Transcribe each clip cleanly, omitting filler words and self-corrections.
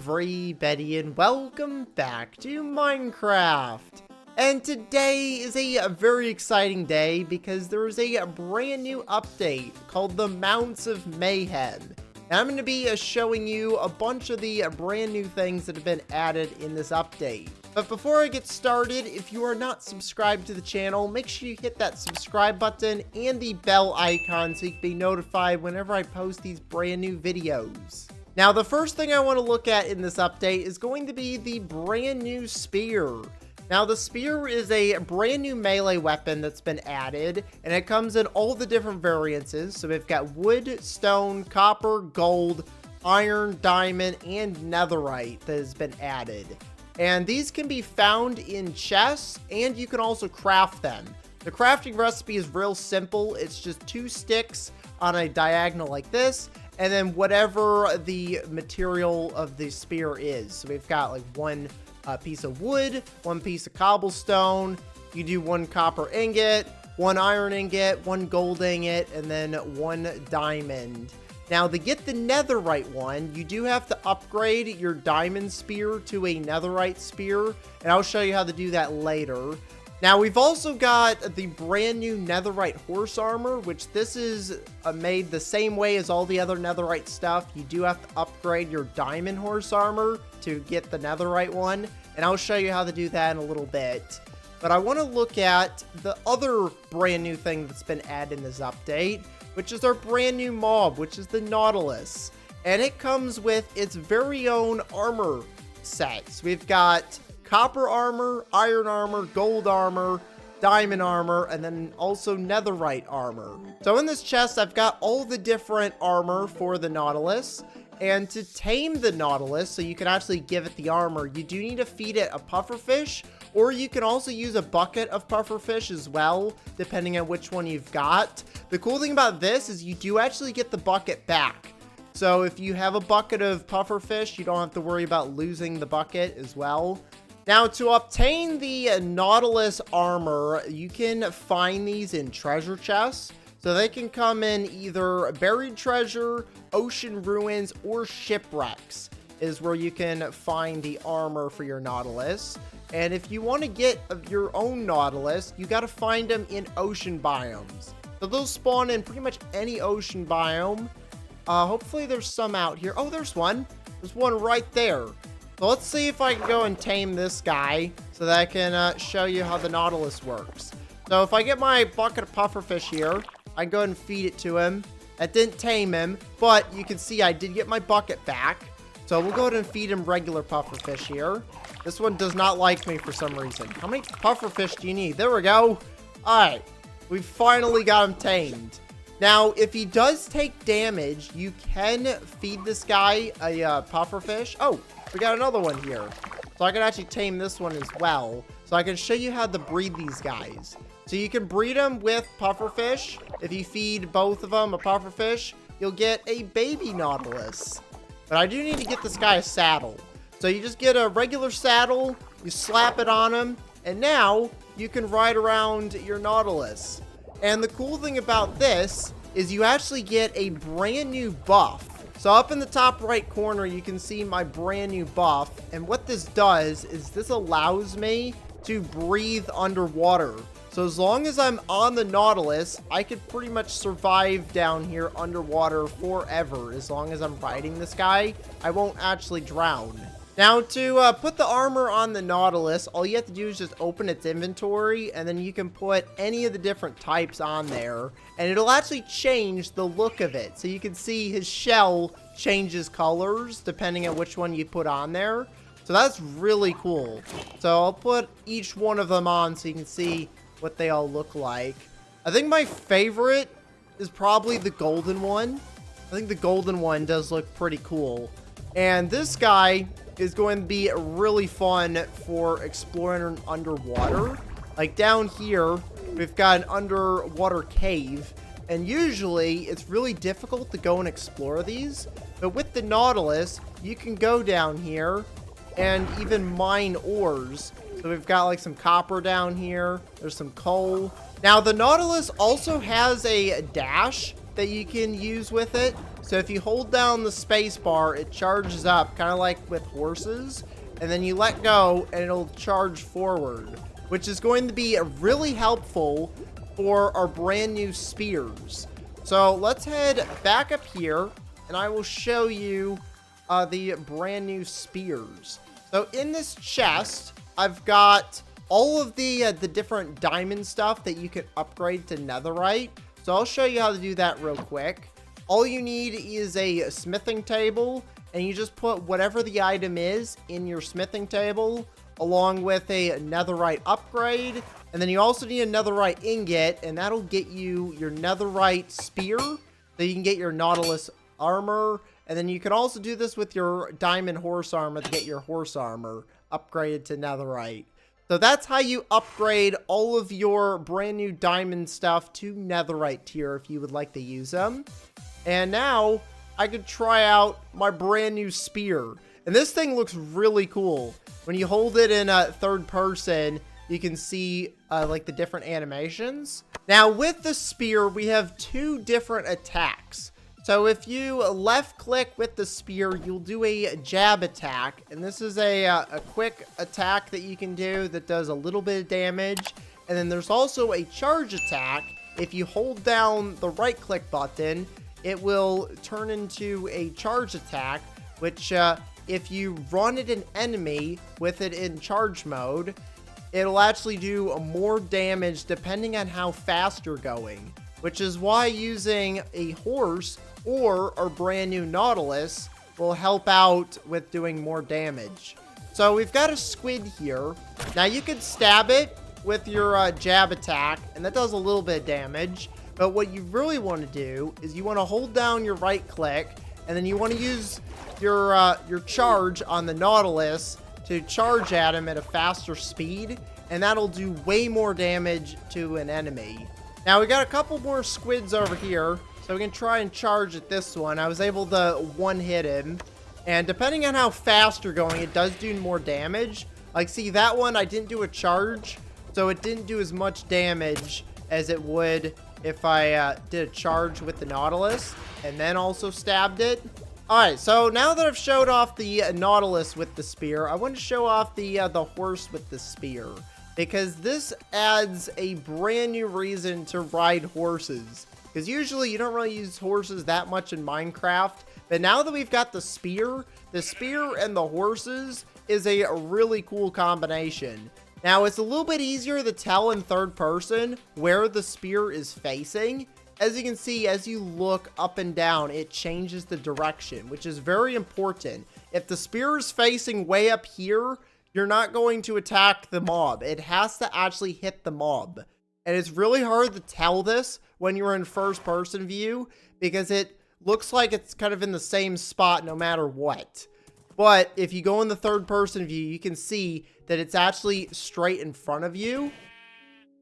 everybody, and welcome back to Minecraft. And today is a very exciting day because there is a brand new update called the Mounts of Mayhem. And I'm going to be showing you a bunch of the brand new things that have been added in this update. But before I get started, if you are not subscribed to the channel, make sure you hit that subscribe button and the bell icon so you can be notified whenever I post these brand new videos. Now, the first thing I want to look at in this update is going to be the brand new spear. Now, the spear is a brand new melee weapon that's been added, and it comes in all the different variances. So we've got wood, stone, copper, gold, iron, diamond, and netherite that has been added. And these can be found in chests, and you can also craft them. The crafting recipe is real simple. It's just 2 sticks on a diagonal like this, and then whatever the material of the spear is. So we've got like one piece of wood, 1 piece of cobblestone, you do 1 copper ingot, 1 iron ingot, 1 gold ingot, and then 1 diamond. Now, to get the netherite one, you do have to upgrade your diamond spear to a netherite spear, and I'll show you how to do that later. Now, we've also got the brand new netherite horse armor, which this is made the same way as all the other netherite stuff. You do have to upgrade your diamond horse armor to get the netherite one, and I'll show you how to do that in a little bit. But I want to look at the other brand new thing that's been added in this update, which is our brand new mob, which is the Nautilus. And it comes with its very own armor sets. We've got copper armor, iron armor, gold armor, diamond armor, and then also netherite armor. So in this chest, I've got all the different armor for the Nautilus. And to tame the Nautilus, so you can actually give it the armor, you do need to feed it a pufferfish, or you can also use a bucket of pufferfish as well, depending on which one you've got. The cool thing about this is you do actually get the bucket back. So if you have a bucket of pufferfish, you don't have to worry about losing the bucket as well. Now, to obtain the Nautilus armor, you can find these in treasure chests. So they can come in either buried treasure, ocean ruins, or shipwrecks is where you can find the armor for your Nautilus. And if you want to get your own Nautilus, you got to find them in ocean biomes. So they'll spawn in pretty much any ocean biome. Hopefully there's some out here. Oh, there's one. There's one right there. So let's see if I can go and tame this guy so that I can show you how the Nautilus works. So if I get my bucket of pufferfish here, I can go ahead and feed it to him. That didn't tame him, but you can see I did get my bucket back. So we'll go ahead and feed him regular pufferfish here. This one does not like me for some reason. How many pufferfish do you need? There we go. All right. We finally got him tamed. Now, if he does take damage, you can feed this guy a pufferfish. Oh, we got another one here. So I can actually tame this one as well. So I can show you how to breed these guys. So you can breed them with pufferfish. If you feed both of them a pufferfish, you'll get a baby Nautilus. But I do need to get this guy a saddle. So you just get a regular saddle, you slap it on him, and now you can ride around your Nautilus. And the cool thing about this is you actually get a brand new buff. So up in the top right corner, you can see my brand new buff. And what this does is this allows me to breathe underwater. So as long as I'm on the Nautilus, I could pretty much survive down here underwater forever. As long as I'm riding this guy, I won't actually drown. Now, to put the armor on the Nautilus, all you have to do is just open its inventory, and then you can put any of the different types on there, and it'll actually change the look of it. So you can see his shell changes colors depending on which one you put on there. So that's really cool. So I'll put each one of them on so you can see what they all look like. I think my favorite is probably the golden one. I think the golden one does look pretty cool. And this guy is going to be really fun for exploring underwater. Like down here, we've got an underwater cave. And usually, it's really difficult to go and explore these. But with the Nautilus, you can go down here and even mine ores. So we've got like some copper down here. There's some coal. Now, the Nautilus also has a dash that you can use with it. So if you hold down the space bar, it charges up, kind of like with horses. And then you let go, and it'll charge forward, which is going to be really helpful for our brand new spears. So let's head back up here, and I will show you the brand new spears. So in this chest, I've got all of the different diamond stuff that you can upgrade to netherite. So I'll show you how to do that real quick. All you need is a smithing table, and you just put whatever the item is in your smithing table, along with a netherite upgrade. And then you also need a netherite ingot, and that'll get you your netherite spear, so you can get your Nautilus Armor. And then you can also do this with your diamond horse armor to get your horse armor upgraded to netherite. So that's how you upgrade all of your brand new diamond stuff to netherite tier if you would like to use them. And now I could try out my brand new spear. And this thing looks really cool. When you hold it in third person, you can see like the different animations. Now with the spear, we have two different attacks. So if you left click with the spear, you'll do a jab attack. And this is a quick attack that you can do that does a little bit of damage. And then there's also a charge attack. If you hold down the right click button, it will turn into a charge attack, which if you run at an enemy with it in charge mode, it'll actually do more damage depending on how fast you're going, which is why using a horse or our brand new Nautilus will help out with doing more damage. So we've got a squid here. Now you could stab it with your jab attack, and that does a little bit of damage. But what you really want to do is you want to hold down your right click, and then you want to use your charge on the Nautilus to charge at him at a faster speed, and that'll do way more damage to an enemy. Now we got a couple more squids over here, so we can try and charge at this one. I was able to one-hit him, and depending on how fast you're going, it does do more damage. Like, see, that one I didn't do a charge, so it didn't do as much damage as it would if I did a charge with the Nautilus and then also stabbed it. Alright, so now that I've showed off the Nautilus with the spear, I want to show off the horse with the spear, because this adds a brand new reason to ride horses. Because usually you don't really use horses that much in Minecraft, but now that we've got the spear and the horses is a really cool combination. Now, it's a little bit easier to tell in third person where the spear is facing. As you can see, as you look up and down, it changes the direction, which is very important. If the spear is facing way up here, you're not going to attack the mob. It has to actually hit the mob. And it's really hard to tell this when you're in first person view, because it looks like it's kind of in the same spot no matter what. But if you go in the third person view, you can see that it's actually straight in front of you.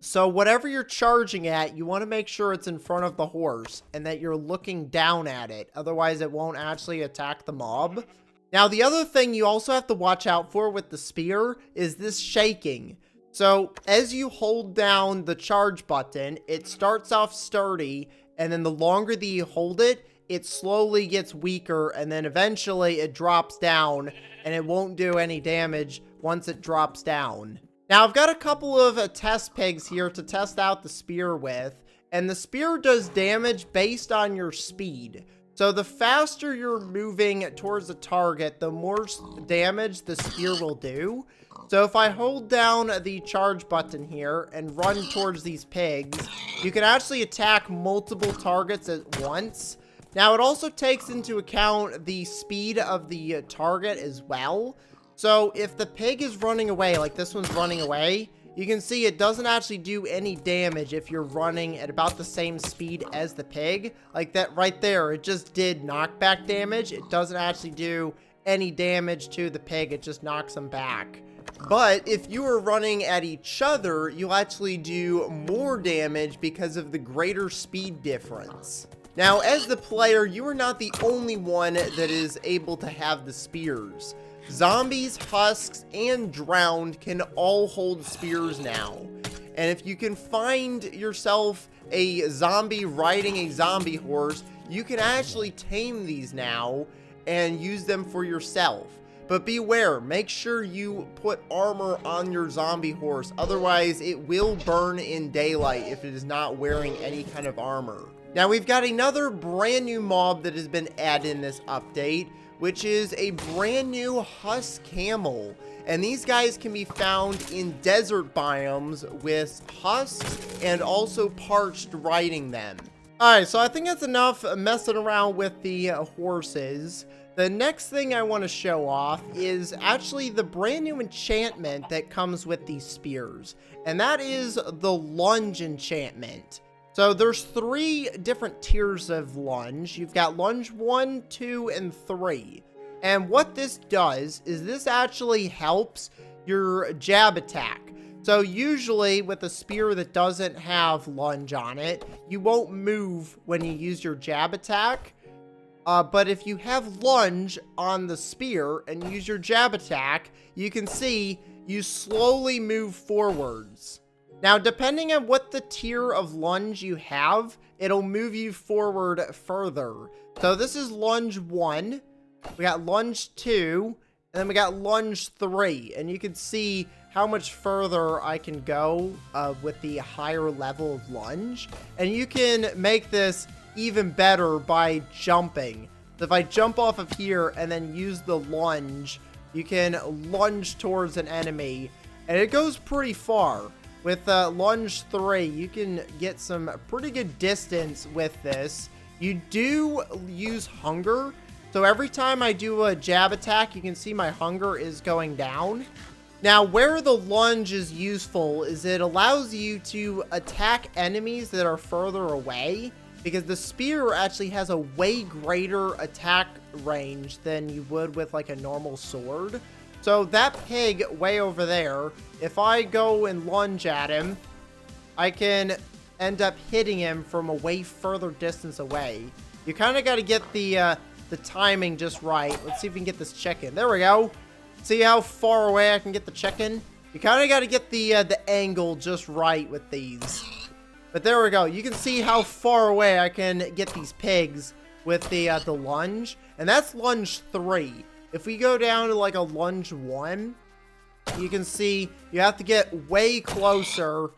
So whatever you're charging at, you want to make sure it's in front of the horse and that you're looking down at it. Otherwise, it won't actually attack the mob. Now, the other thing you also have to watch out for with the spear is this shaking. So as you hold down the charge button, it starts off sturdy, and then the longer that you hold it, it slowly gets weaker, and then eventually it drops down, and it won't do any damage once it drops down. Now, I've got a couple of test pigs here to test out the spear with, and the spear does damage based on your speed. So the faster you're moving towards the target, the more damage the spear will do. So if I hold down the charge button here and run towards these pigs, you can actually attack multiple targets at once. Now, it also takes into account the speed of the target as well. So if the pig is running away, like this one's running away, you can see it doesn't actually do any damage if you're running at about the same speed as the pig. Like that right there, it just did knockback damage. It doesn't actually do any damage to the pig. It just knocks them back. But if you are running at each other, you'll actually do more damage because of the greater speed difference. Now, as the player, you are not the only one that is able to have the spears. Zombies, husks, and drowned can all hold spears now. And if you can find yourself a zombie riding a zombie horse, you can actually tame these now and use them for yourself. But beware, make sure you put armor on your zombie horse, otherwise it will burn in daylight if it is not wearing any kind of armor. Now we've got another brand new mob that has been added in this update, which is a brand new Husk Camel. And these guys can be found in desert biomes with husks and also parched riding them. Alright, so I think that's enough messing around with the horses. The next thing I want to show off is actually the brand new enchantment that comes with these spears. And that is the lunge enchantment. So there's 3 different tiers of lunge. You've got lunge 1, 2, and 3. And what this does is this actually helps your jab attack. So usually with a spear that doesn't have lunge on it, you won't move when you use your jab attack. But if you have lunge on the spear and use your jab attack, you can see you slowly move forwards. Now, depending on what the tier of lunge you have, it'll move you forward further. So this is lunge 1, we got lunge 2, and then we got lunge 3. And you can see how much further I can go with the higher level of lunge. And you can make this even better by jumping. So if I jump off of here and then use the lunge, you can lunge towards an enemy, and it goes pretty far. With lunge 3, you can get some pretty good distance with this. You do use hunger, so every time I do a jab attack, you can see my hunger is going down. Now, where the lunge is useful is it allows you to attack enemies that are further away, because the spear actually has a way greater attack range than you would with like a normal sword. So that pig way over there, if I go and lunge at him, I can end up hitting him from a way further distance away. You kind of got to get the timing just right. Let's see if we can get this chicken. There we go. See how far away I can get the chicken? You kind of got to get the angle just right with these. But there we go. You can see how far away I can get these pigs with the lunge. And that's lunge 3. If we go down to like a lunge 1, you can see you have to get way closer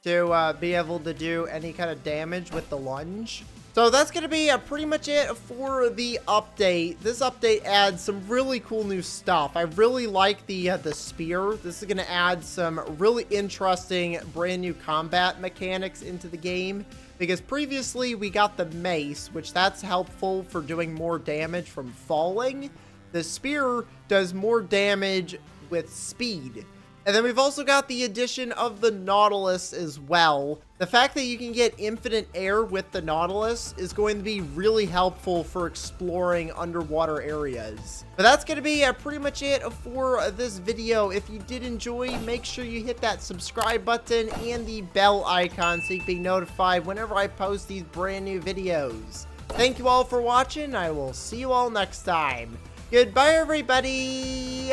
to be able to do any kind of damage with the lunge. So that's going to be pretty much it for the update. This update adds some really cool new stuff. I really like the spear. This is going to add some really interesting brand new combat mechanics into the game. Because previously we got the mace, which that's helpful for doing more damage from falling. The spear does more damage with speed. And then we've also got the addition of the Nautilus as well. The fact that you can get infinite air with the Nautilus is going to be really helpful for exploring underwater areas. But that's going to be pretty much it for this video. If you did enjoy, make sure you hit that subscribe button and the bell icon so you can be notified whenever I post these brand new videos. Thank you all for watching. I will see you all next time. Goodbye, everybody.